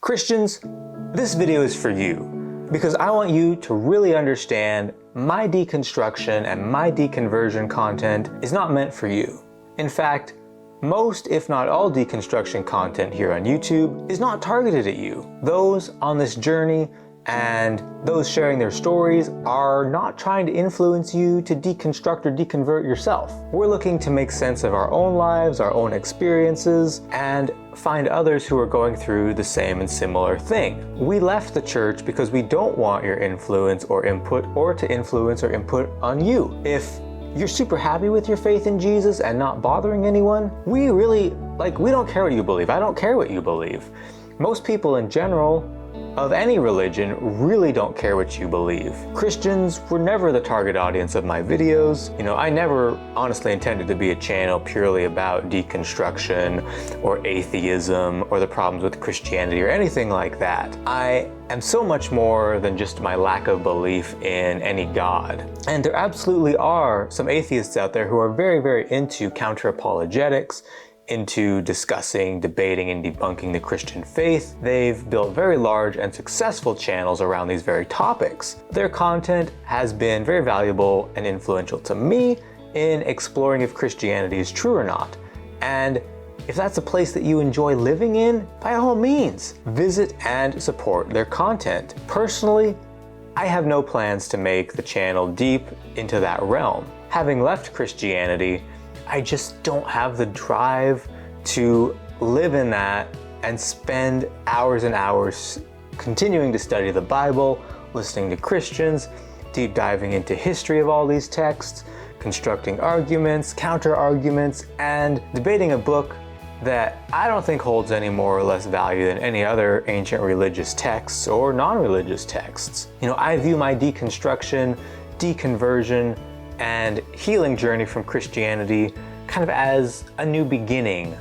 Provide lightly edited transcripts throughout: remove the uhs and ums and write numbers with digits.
Christians, this video is for you because I want you to really understand my deconstruction and my deconversion content is not meant for you. In fact, most, if not all, deconstruction content here on YouTube is not targeted at you. Those on this journey and those sharing their stories are not trying to influence you to deconstruct or deconvert yourself. We're looking to make sense of our own lives, our own experiences, and find others who are going through the same and similar thing. We left the church because we don't want your influence or input or to influence or input on you. If you're super happy with your faith in Jesus and not bothering anyone, we don't care what you believe. I don't care what you believe. Most people in general of any religion really don't care what you believe. Christians were never the target audience of my videos. I never honestly intended to be a channel purely about deconstruction or atheism or the problems with Christianity or anything like that. I am so much more than just my lack of belief in any God. And there absolutely are some atheists out there who are very, very into counter-apologetics, into discussing, debating, and debunking the Christian faith. They've built very large and successful channels around these very topics. Their content has been very valuable and influential to me in exploring if Christianity is true or not. And if that's a place that you enjoy living in, by all means, visit and support their content. Personally, I have no plans to make the channel deep into that realm. Having left Christianity, I just don't have the drive to live in that and spend hours and hours continuing to study the Bible, listening to Christians, deep diving into history of all these texts, constructing arguments, counter-arguments, and debating a book that I don't think holds any more or less value than any other ancient religious texts or non-religious texts. I view my deconstruction, deconversion, and healing journey from Christianity kind of as a new beginning,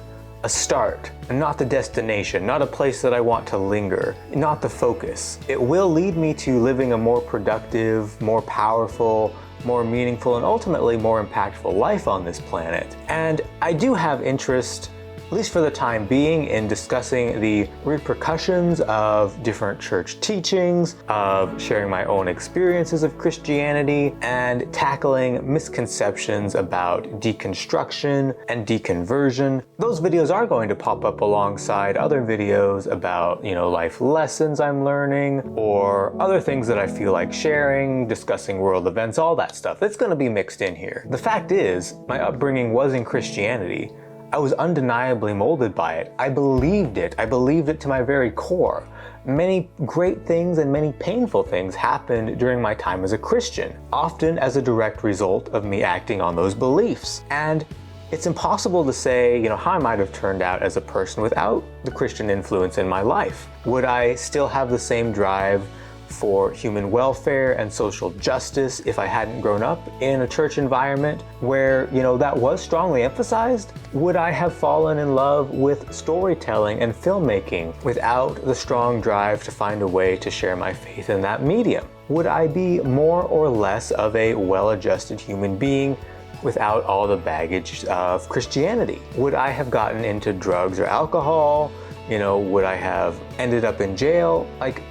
a start, and not the destination, not a place that I want to linger, not the focus. It will lead me to living a more productive, more powerful, more meaningful, and ultimately more impactful life on this planet. And I do have interest, at least for the time being, in discussing the repercussions of different church teachings, of sharing my own experiences of Christianity, and tackling misconceptions about deconstruction and deconversion. Those videos are going to pop up alongside other videos about, life lessons I'm learning, or other things that I feel like sharing, discussing world events, all that stuff. It's going to be mixed in here. The fact is, my upbringing was in Christianity. I was undeniably molded by it. I believed it. I believed it to my very core. Many great things and many painful things happened during my time as a Christian, often as a direct result of me acting on those beliefs. And it's impossible to say, how I might have turned out as a person without the Christian influence in my life. Would I still have the same drive for human welfare and social justice if I hadn't grown up in a church environment where, that was strongly emphasized? Would I have fallen in love with storytelling and filmmaking without the strong drive to find a way to share my faith in that medium? Would I be more or less of a well-adjusted human being without all the baggage of Christianity? Would I have gotten into drugs or alcohol? Would I have ended up in jail?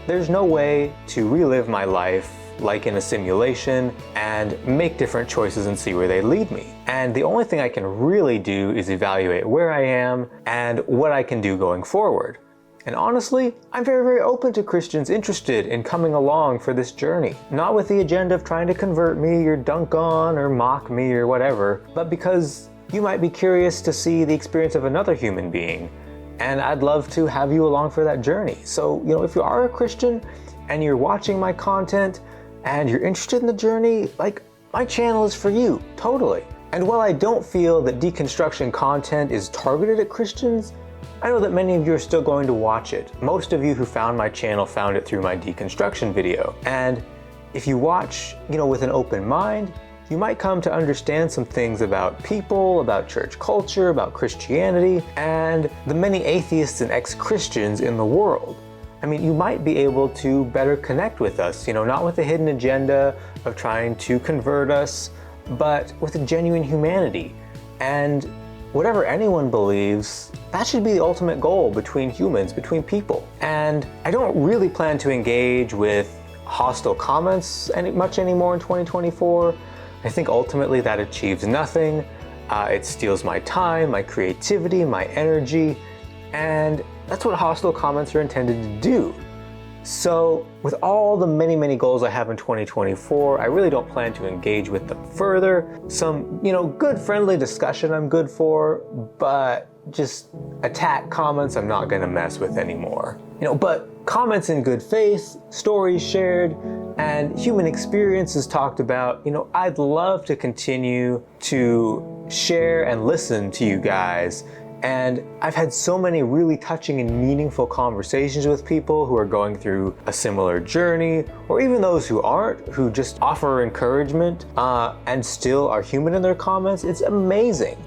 There's no way to relive my life like in a simulation and make different choices and see where they lead me. And the only thing I can really do is evaluate where I am and what I can do going forward. And honestly, I'm very, very open to Christians interested in coming along for this journey. Not with the agenda of trying to convert me or dunk on or mock me or whatever, but because you might be curious to see the experience of another human being. And I'd love to have you along for that journey. So, if you are a Christian and you're watching my content and you're interested in the journey, my channel is for you, totally. And while I don't feel that deconstruction content is targeted at Christians, I know that many of you are still going to watch it. Most of you who found my channel found it through my deconstruction video. And if you watch, with an open mind, you might come to understand some things about people, about church culture, about Christianity, and the many atheists and ex-Christians in the world. You might be able to better connect with us, not with a hidden agenda of trying to convert us, but with a genuine humanity. And whatever anyone believes, that should be the ultimate goal between humans, between people. And I don't really plan to engage with hostile comments much anymore in 2024. I think ultimately that achieves nothing. It steals my time, my creativity, my energy, and that's what hostile comments are intended to do. So with all the many goals I have in 2024, I really don't plan to engage with them further. Some, good friendly discussion I'm good for, but just attack comments I'm not gonna mess with anymore. But comments in good faith, stories shared, and human experiences talked about, I'd love to continue to share and listen to you guys. And I've had so many really touching and meaningful conversations with people who are going through a similar journey, or even those who aren't, who just offer encouragement and still are human in their comments. It's amazing.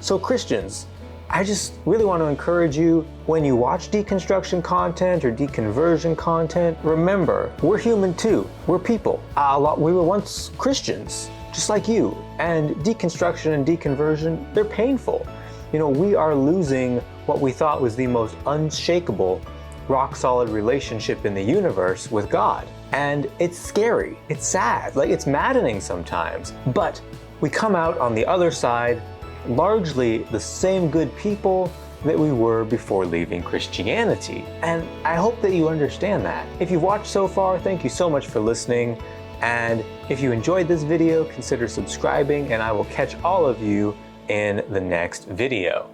So Christians, I just really want to encourage you, when you watch deconstruction content or deconversion content, remember, we're human too. We're people. We were once Christians, just like you. And deconstruction and deconversion, they're painful. We are losing what we thought was the most unshakable, rock-solid relationship in the universe with God. And it's scary, it's sad, it's maddening sometimes. But we come out on the other side largely the same good people that we were before leaving Christianity. And I hope that you understand that. If you've watched so far, thank you so much for listening. And if you enjoyed this video, consider subscribing, and I will catch all of you in the next video.